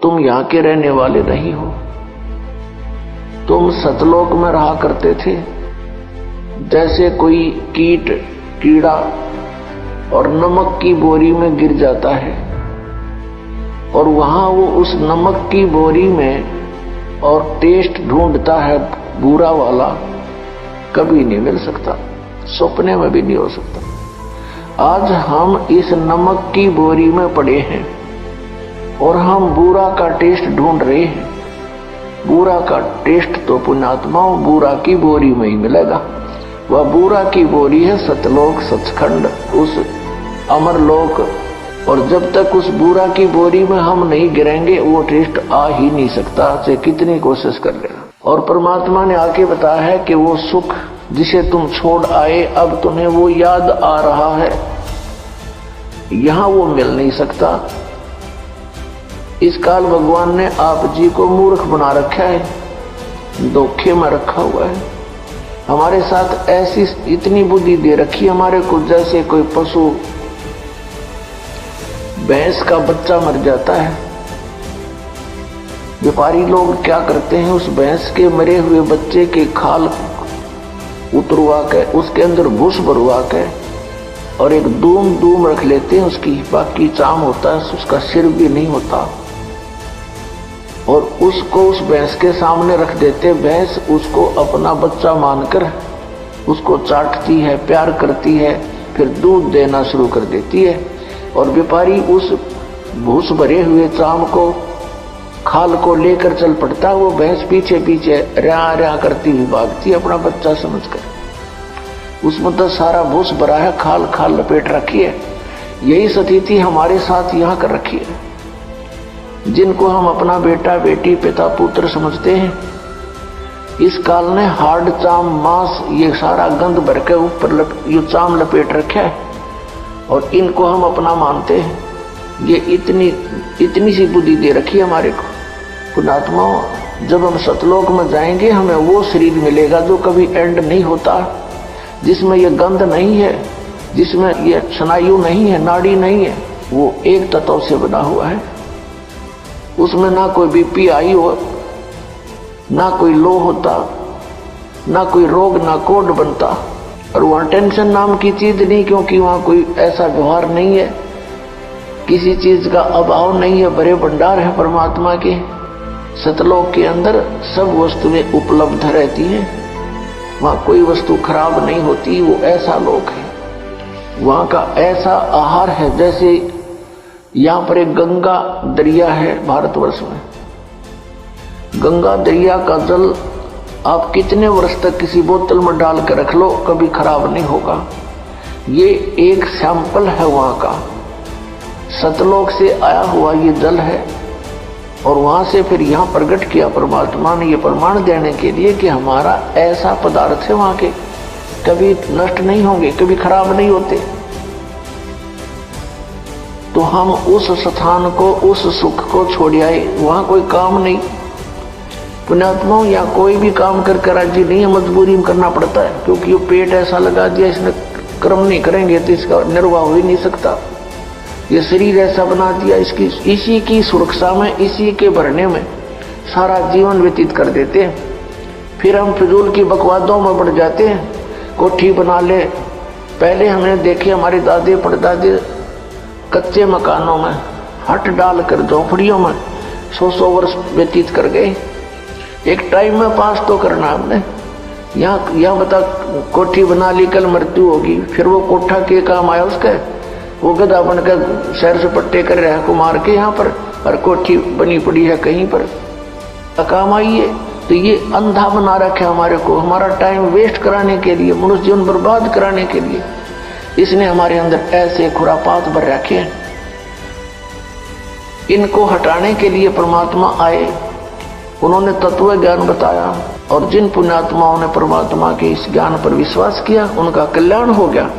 तुम यहाँ के रहने वाले नहीं हो, तुम सतलोक में रहा करते थे। जैसे कोई कीट कीड़ा और नमक की बोरी में गिर जाता है और वहां वो उस नमक की बोरी में और टेस्ट ढूंढता है बुरा वाला, कभी नहीं मिल सकता, सपने में भी नहीं हो सकता। आज हम इस नमक की बोरी में पड़े हैं और हम बुरा का टेस्ट ढूंढ रहे हैं। बुरा का टेस्ट तो पुण्यात्माओं बुरा की बोरी में ही मिलेगा। वह बुरा की बोरी है सतलोक, सचखंड, उस अमरलोक। और जब तक उस बुरा की बोरी में हम नहीं गिरेंगे वो टेस्ट आ ही नहीं सकता, चाहे कितनी कोशिश कर लेना। और परमात्मा ने आके बताया है कि वो सुख जिसे तुम छोड़ आए अब तुम्हें वो याद आ रहा है, यहां वो मिल नहीं सकता। इस काल भगवान ने आप जी को मूर्ख बना रखा है, धोखे में रखा हुआ है। हमारे साथ ऐसी इतनी बुद्धि दे रखी हमारे को, जैसे कोई पशु, भैंस का बच्चा मर जाता है, व्यापारी लोग क्या करते हैं, उस भैंस के मरे हुए बच्चे के खाल उतरवा के उसके अंदर भूस भरवा के और एक दूम रख लेते हैं उसकी, बाकी चाम होता है, उसका सिर भी नहीं होता, और उसको उस भैंस के सामने रख देते। भैंस उसको अपना बच्चा मानकर उसको चाटती है, प्यार करती है, फिर दूध देना शुरू कर देती है। और व्यापारी उस भूस भरे हुए चाम को, खाल को लेकर चल पड़ता। वो भैंस पीछे पीछे रहा रहा करती हुई भागती अपना बच्चा समझकर। उसमें तो सारा भूस भरा है, खाल खाल लपेट रखी है। यही स्थिति हमारे साथ यहाँ कर रखी है। जिनको हम अपना बेटा बेटी पिता पुत्र समझते हैं, इस काल ने हार्ड चाम मांस ये सारा गंद भर के ऊपर ये चाम लपेट रखा है और इनको हम अपना मानते हैं। ये इतनी सी बुद्धि दे रखी है हमारे को। पुण्यात्माओं, जब हम सतलोक में जाएंगे हमें वो शरीर मिलेगा जो कभी एंड नहीं होता, जिसमें ये गंध नहीं है, जिसमें ये स्नायु नहीं है, नाड़ी नहीं है। वो एक तत्व से बना हुआ है। उसमें ना कोई बीपी आई हो, ना कोई लो होता, ना कोई रोग, ना कोड बनता। और वहां टेंशन नाम की चीज नहीं, क्योंकि वहां कोई ऐसा व्यवहार नहीं है, किसी चीज का अभाव नहीं है, बड़े भंडार है परमात्मा के। सतलोक के अंदर सब वस्तुएं उपलब्ध रहती हैं, वहां कोई वस्तु खराब नहीं होती। वो ऐसा लोक है, वहां का ऐसा आहार है। जैसे यहाँ पर एक गंगा दरिया है भारतवर्ष में, गंगा दरिया का जल आप कितने वर्ष तक किसी बोतल में डाल कर रख लो, कभी खराब नहीं होगा। ये एक सैंपल है वहां का, सतलोक से आया हुआ ये जल है। और वहां से फिर यहाँ प्रकट किया परमात्मा ने, ये प्रमाण देने के लिए कि हमारा ऐसा पदार्थ है वहां के, कभी नष्ट नहीं होंगे, कभी खराब नहीं होते। तो हम उस स्थान को, उस सुख को छोड़ आए, वहां कोई काम नहीं। पुण्यात्माओं, या कोई भी काम कर राजी नहीं है, मजबूरी में करना पड़ता है, क्योंकि वो पेट ऐसा लगा दिया, इसने कर्म नहीं करेंगे तो इसका निर्वाह हो ही नहीं सकता। ये शरीर ऐसा बना दिया, इसी की सुरक्षा में, इसी के भरने में सारा जीवन व्यतीत कर देते हैं। फिर हम फिजूल की बकवादों में बढ़ जाते हैं, कोठी बना ले। पहले हमने देखे हमारे दादे परदादे कच्चे मकानों में हट डालकर झोपड़ियों में 100 वर्ष व्यतीत कर गए। एक टाइम में पास तो करना हमने। यहाँ बता, कोठी बना ली, कल मृत्यु होगी, फिर वो कोठा के काम आया उसका, वो गधा बनकर शहर से पट्टे कर रहा है को मार के यहाँ पर, और कोठी बनी पड़ी है कहीं पर, काम आई है। तो ये अंधा बना रखा है हमारे को, हमारा टाइम वेस्ट कराने के लिए, मनुष्य जीवन बर्बाद कराने के लिए इसने हमारे अंदर ऐसे खुरापात भर रखे हैं। इनको हटाने के लिए परमात्मा आए, उन्होंने तत्व ज्ञान बताया, और जिन पुण्यात्माओं ने परमात्मा के इस ज्ञान पर विश्वास किया उनका कल्याण हो गया।